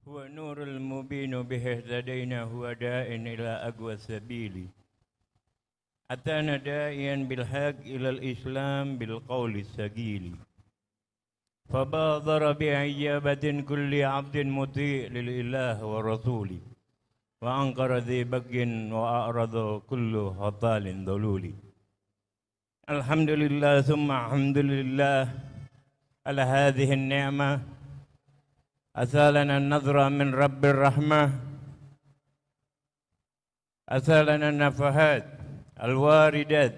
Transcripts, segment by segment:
هو النور المبين به اهتدينا هو داء إلى أقوى السبيل أتانا داعيا بالحق إلى الإسلام بالقول الثقيل فبادر بإجابة كل عبد مطيع للإله والرسول وأنكر ذي بق وأعرض كل هطال ضلول. الحمد لله ثم الحمد لله على هذه النعمة أثالنا النظرة من رب الرحمة أثالنا النفحات الواردات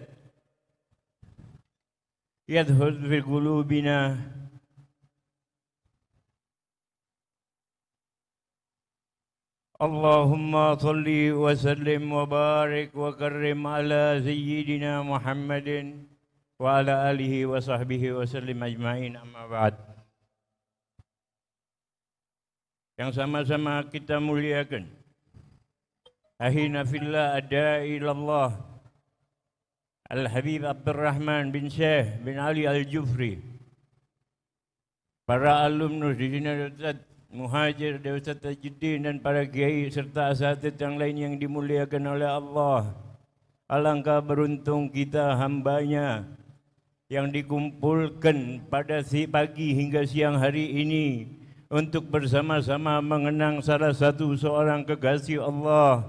يدخل في قلوبنا اللهم صل وسلم وبارك وكرم على سيدنا محمد وعلى آله وصحبه وسلم أجمعين. Amma ba'd. Yang sama-sama kita muliakan, ahina fillah ada ilallah Al-Habib Abdurrahman bin Syekh bin Ali Al-Jufri, para alumnus di sini ada Ustaz Muhajir, ada Ustaz Tajuddin dan para kiai serta asatidz yang lain yang dimuliakan oleh Allah. Alangkah beruntung kita hambanya yang dikumpulkan pada pagi hingga siang hari ini untuk bersama-sama mengenang salah satu seorang kekasih Allah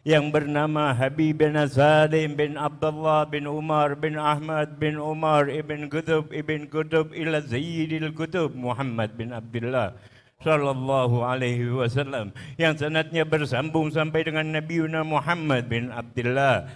yang bernama Habib bin Salim bin Abdullah bin Umar bin Ahmad bin Umar ibn Qutub ila Sayyidil Qutub Muhammad bin Abdullah sallallahu alaihi wasallam, yang sanadnya bersambung sampai dengan Nabi Muhammad bin Abdullah.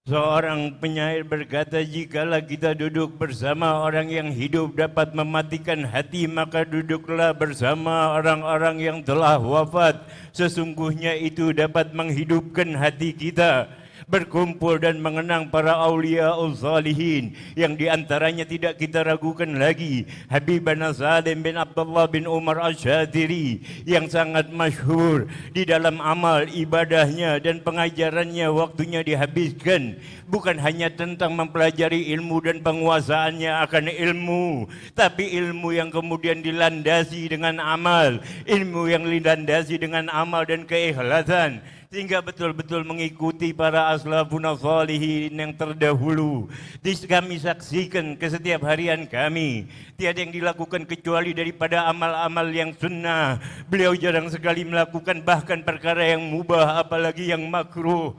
Seorang penyair berkata, jikalau kita duduk bersama orang yang hidup dapat mematikan hati, maka duduklah bersama orang-orang yang telah wafat. Sesungguhnya itu dapat menghidupkan hati kita. Berkumpul dan mengenang para awliyaul salihin yang diantaranya tidak kita ragukan lagi Habib bin Salim bin Abdullah bin Umar Al-Syadiri yang sangat masyhur di dalam amal ibadahnya dan pengajarannya. Waktunya dihabiskan bukan hanya tentang mempelajari ilmu dan penguasaannya akan ilmu, tapi ilmu yang kemudian dilandasi dengan amal, ilmu yang dilandasi dengan amal dan keikhlasan, sehingga betul-betul mengikuti para aslafun salihin yang terdahulu. Kami saksikan ke setiap harian kami, tiada yang dilakukan kecuali daripada amal-amal yang sunnah. Beliau jarang sekali melakukan bahkan perkara yang mubah, apalagi yang makruh.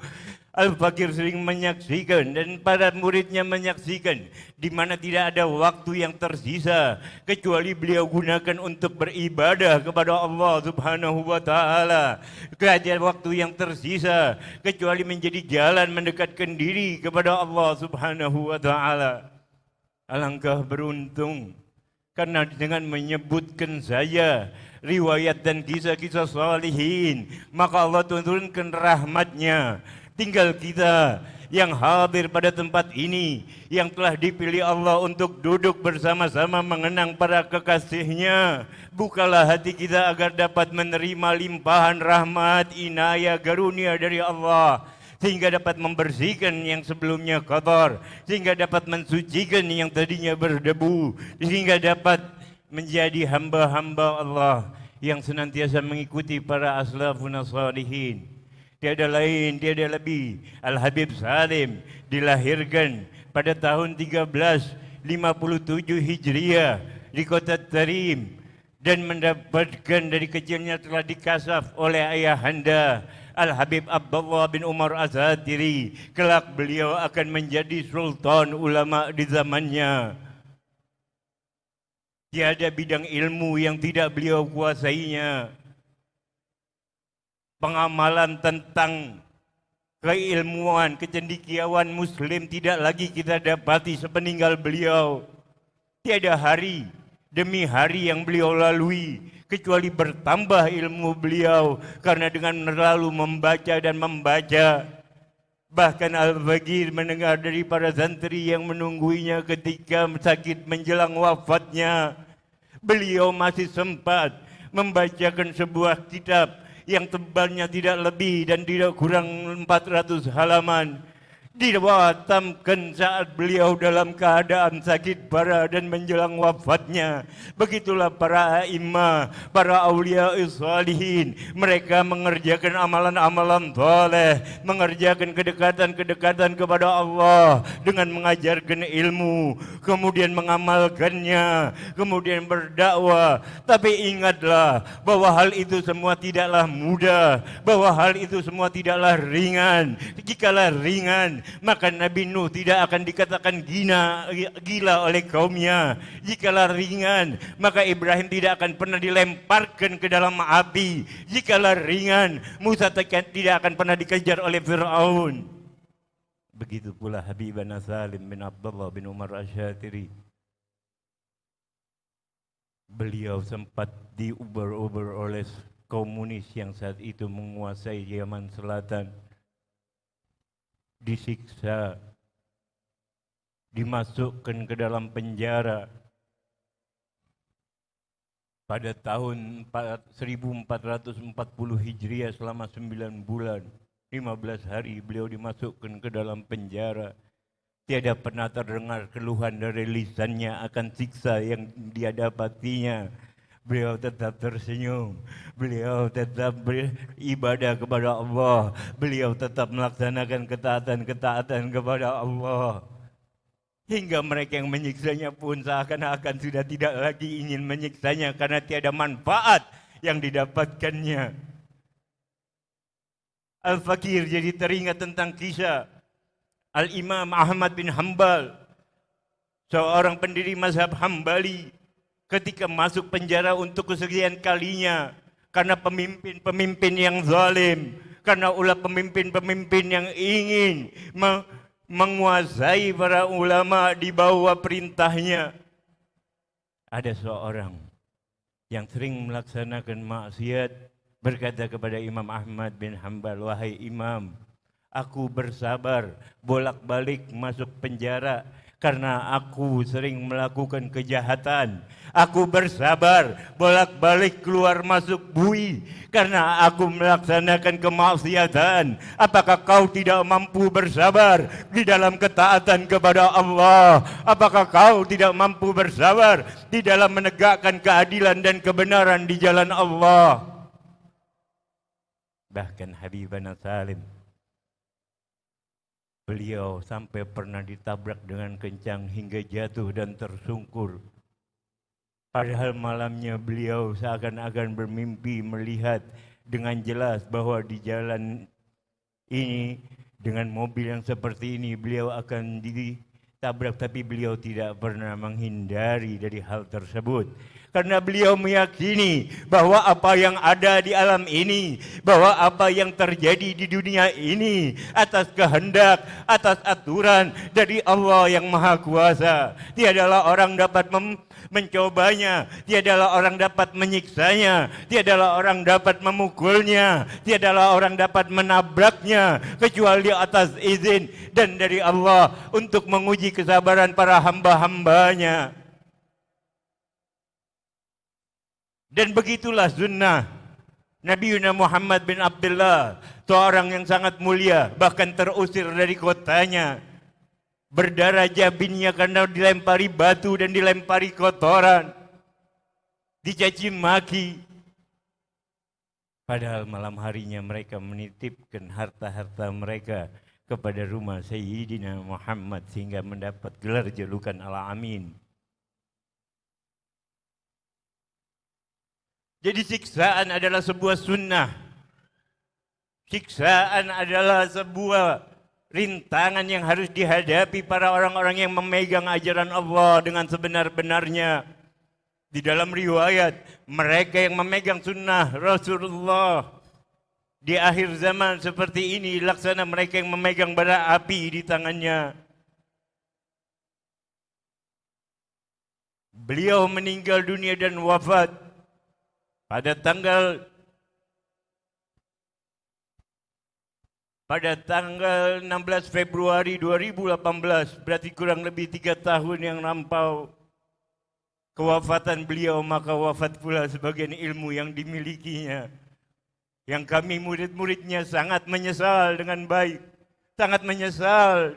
Al-Fakir sering menyaksikan dan para muridnya menyaksikan di mana tidak ada waktu yang tersisa kecuali beliau gunakan untuk beribadah kepada Allah Subhanahu wa taala. Tidak ada waktu yang tersisa kecuali menjadi jalan mendekatkan diri kepada Allah Subhanahu wa taala. Alangkah beruntung karena dengan menyebutkan saya riwayat dan kisah-kisah salihin, maka Allah turunkan rahmatnya. Tinggal kita yang hadir pada tempat ini, yang telah dipilih Allah untuk duduk bersama-sama mengenang para kekasihnya. Bukalah hati kita agar dapat menerima limpahan rahmat, inayah, karunia dari Allah, sehingga dapat membersihkan yang sebelumnya kotor, sehingga dapat mensucikan yang tadinya berdebu, sehingga dapat menjadi hamba-hamba Allah yang senantiasa mengikuti para aslafun salihin. Tiada lain, tiada lebih. Al-Habib Salim dilahirkan pada tahun 1357 Hijriah di kota Tarim dan mendapatkan dari kecilnya telah dikasaf oleh ayahanda Al-Habib Abdullah bin Umar Az-Zatiri. Kelak beliau akan menjadi sultan ulama di zamannya. Tiada bidang ilmu yang tidak beliau kuasainya. Pengamalan tentang keilmuan, kecendekiawan muslim tidak lagi kita dapati sepeninggal beliau. Tiada hari demi hari yang beliau lalui kecuali bertambah ilmu beliau karena dengan selalu membaca dan membaca. Bahkan Al-Fakir mendengar dari para santri yang menungguinya ketika sakit menjelang wafatnya, beliau masih sempat membacakan sebuah kitab yang tebalnya tidak lebih dan tidak kurang 400 halaman diwatamkan saat beliau dalam keadaan sakit parah dan menjelang wafatnya. Begitulah para imam, para awliya salihin, mereka mengerjakan amalan-amalan saleh, mengerjakan kedekatan-kedekatan kepada Allah dengan mengajarkan ilmu, kemudian mengamalkannya, kemudian berdakwah. Tapi ingatlah bahwa hal itu semua tidaklah mudah, bahwa hal itu semua tidaklah ringan. Jikalau ringan, maka Nabi Nuh tidak akan dikatakan gila oleh kaumnya. Jikalau ringan, maka Ibrahim tidak akan pernah dilemparkan ke dalam api. Jikalau ringan, Musa tidak akan pernah dikejar oleh Fir'aun. Begitu pula Habibana Salim bin Abdullah bin Umar Asyatiri. Beliau sempat diuber-uber oleh komunis yang saat itu menguasai Yaman Selatan. Disiksa, dimasukkan ke dalam penjara. Pada tahun 1440 Hijriah selama 9 bulan, 15 hari beliau dimasukkan ke dalam penjara. Tiada pernah terdengar keluhan dari lisannya akan siksa yang dia dapatinya. Beliau tetap tersenyum, beliau tetap beribadah kepada Allah, beliau tetap melaksanakan ketaatan-ketaatan kepada Allah. Hingga mereka yang menyiksanya pun seakan-akan sudah tidak lagi ingin menyiksanya karena tiada manfaat yang didapatkannya. Al-Fakir jadi teringat tentang kisah Al-Imam Ahmad bin Hanbal, seorang pendiri mazhab Hambali, ketika masuk penjara untuk kesekian kalinya karena pemimpin-pemimpin yang zalim, karena ulah pemimpin-pemimpin yang ingin menguasai para ulama di bawah perintahnya. Ada seorang yang sering melaksanakan maksiat berkata kepada Imam Ahmad bin Hanbal, "Wahai Imam, aku bersabar bolak-balik masuk penjara karena aku sering melakukan kejahatan. Aku bersabar bolak-balik keluar masuk bui karena aku melaksanakan kemaksiatan. Apakah kau tidak mampu bersabar di dalam ketaatan kepada Allah? Apakah kau tidak mampu bersabar di dalam menegakkan keadilan dan kebenaran di jalan Allah?" Bahkan Habibana Salim, beliau sampai pernah ditabrak dengan kencang hingga jatuh dan tersungkur. Padahal malamnya beliau seakan-akan bermimpi melihat dengan jelas bahwa di jalan ini dengan mobil yang seperti ini beliau akan ditabrak, tapi beliau tidak pernah menghindari dari hal tersebut. Karena beliau meyakini bahwa apa yang ada di alam ini, bahwa apa yang terjadi di dunia ini atas kehendak, atas aturan dari Allah yang Maha Kuasa. Tiadalah orang dapat mencobanya, tiadalah orang dapat menyiksanya, tiadalah orang dapat memukulnya, tiadalah orang dapat menabraknya kecuali atas izin dan dari Allah untuk menguji kesabaran para hamba-hambanya. Dan begitulah sunnah Nabi Muhammad bin Abdullah, seorang yang sangat mulia, bahkan terusir dari kotanya, berdarah jabinnya karena dilempari batu dan dilempari kotoran, dicaci maki. Padahal malam harinya mereka menitipkan harta-harta mereka kepada rumah Sayyidina Muhammad sehingga mendapat gelar julukan Al-Amin. Jadi siksaan adalah sebuah sunnah. Siksaan adalah sebuah rintangan yang harus dihadapi para orang-orang yang memegang ajaran Allah dengan sebenar-benarnya. Di dalam riwayat, mereka yang memegang sunnah Rasulullah di akhir zaman seperti ini, laksana mereka yang memegang bara api di tangannya. Beliau meninggal dunia dan wafat pada tanggal 16 Februari 2018, berarti kurang lebih 3 tahun yang lampau kewafatan beliau, maka wafat pula sebagian ilmu yang dimilikinya. Yang kami murid-muridnya sangat menyesal dengan baik sangat menyesal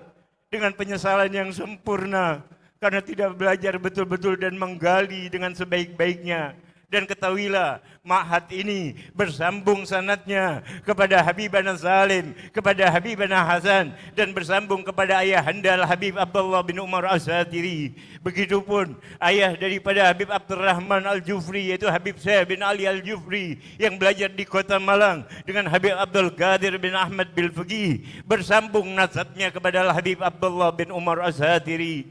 dengan penyesalan yang sempurna karena tidak belajar betul-betul dan menggali dengan sebaik-baiknya. Dan ketahuilah, ma'had ini bersambung sanadnya kepada Habibana Salim, kepada Habibana Hasan, dan bersambung kepada ayah handal Habib Abdullah bin Umar As-Satiri. Begitupun ayah daripada Habib Abdurrahman Al-Jufri, yaitu Habib Syekh bin Ali Al-Jufri, yang belajar di kota Malang dengan Habib Abdul Qadir bin Ahmad Bilfaqih. Bersambung nasabnya kepada Habib Abdullah bin Umar As-Satiri.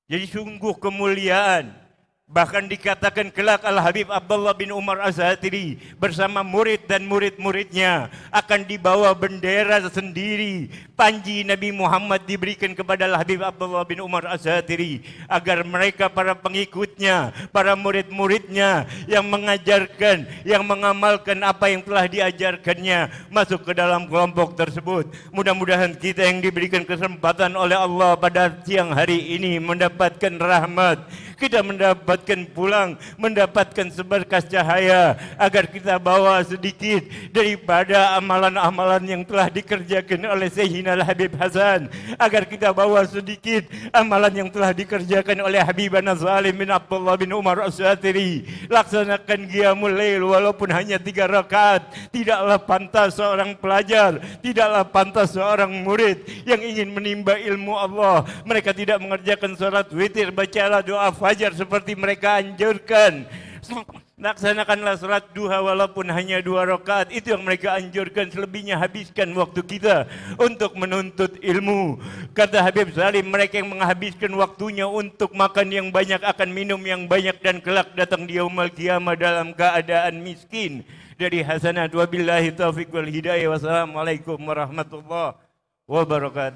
Jadi sungguh kemuliaan. Bahkan dikatakan kelak Al-Habib Abdullah bin Umar Az-Zatiri bersama murid dan murid-muridnya akan dibawa bendera sendiri. Panji Nabi Muhammad diberikan kepada Al-Habib Abdullah bin Umar Az-Zatiri agar mereka, para pengikutnya, para murid-muridnya yang mengajarkan, yang mengamalkan apa yang telah diajarkannya, masuk ke dalam kelompok tersebut. Mudah-mudahan kita yang diberikan kesempatan oleh Allah pada siang hari ini mendapatkan rahmat, kita mendapatkan pulang, mendapatkan seberkas cahaya, agar kita bawa sedikit daripada amalan-amalan yang telah dikerjakan oleh Sayyidina Habib Hasan, agar kita bawa sedikit amalan yang telah dikerjakan oleh Habibana Salim bin Abdullah bin Umar As-Satiri. Laksanakan qiyamul lail walaupun hanya 3 rakaat. Tidaklah pantas seorang pelajar, tidaklah pantas seorang murid yang ingin menimba ilmu Allah, mereka tidak mengerjakan salat witir, bacalah doa fajar seperti mereka anjurkan. Laksanakanlah salat duha walaupun hanya 2 rakaat. Itu yang mereka anjurkan. Selebihnya habiskan waktu kita untuk menuntut ilmu. Kata Habib Salim, mereka yang menghabiskan waktunya untuk makan yang banyak, akan minum yang banyak, dan kelak datang di yaumul qiyamah dalam keadaan miskin. Dari hasanat, wabillahi taufiq wal hidayah. Wassalamualaikum warahmatullahi wabarakatuh.